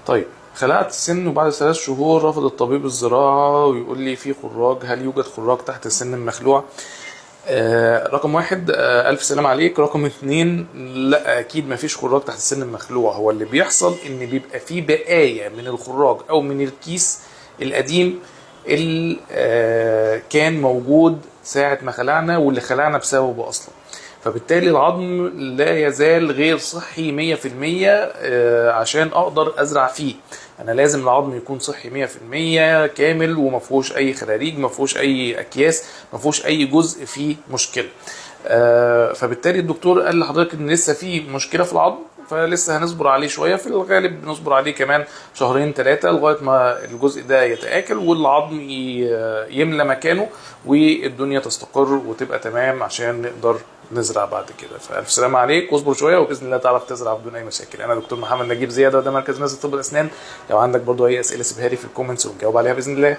طيب، خلعت السن وبعد 3 شهور رفض الطبيب الزراعة ويقول لي في خراج، هل يوجد خراج تحت السن المخلوع؟ رقم واحد، ألف سلام عليك. رقم اتنين، لا أكيد مفيش خراج تحت السن المخلوع. هو اللي بيحصل إن بيبقى فيه بقايا من الخراج أو من الكيس القديم اللي كان موجود ساعة ما خلعنا واللي خلعنا بسببه أصلا. فبالتالي العظم لا يزال غير صحي 100% عشان أقدر أزرع فيه. أنا لازم العظم يكون صحي 100% كامل ومفهوش أي خراريج، مفهوش أي أكياس، مفهوش أي جزء فيه مشكلة. فبالتالي الدكتور قال لحضرتك إن لسه فيه مشكلة في العظم، فلسه هنصبر عليه شوية. في الغالب بنصبر عليه كمان 2-3 شهور لغاية ما الجزء ده يتآكل والعظم يملى مكانه والدنيا تستقر وتبقى تمام عشان نقدر نزرع بعد كده. فألف سلامة عليك، واصبر شوية وبإذن الله تعرف تزرع بدون أي مشاكل. أنا دكتور محمد نجيب زيادة، وده مركز ناس طب الأسنان. لو عندك برضو أي أسئلة سيبها لي في الكومنتس ونجاوب عليها بإذن الله.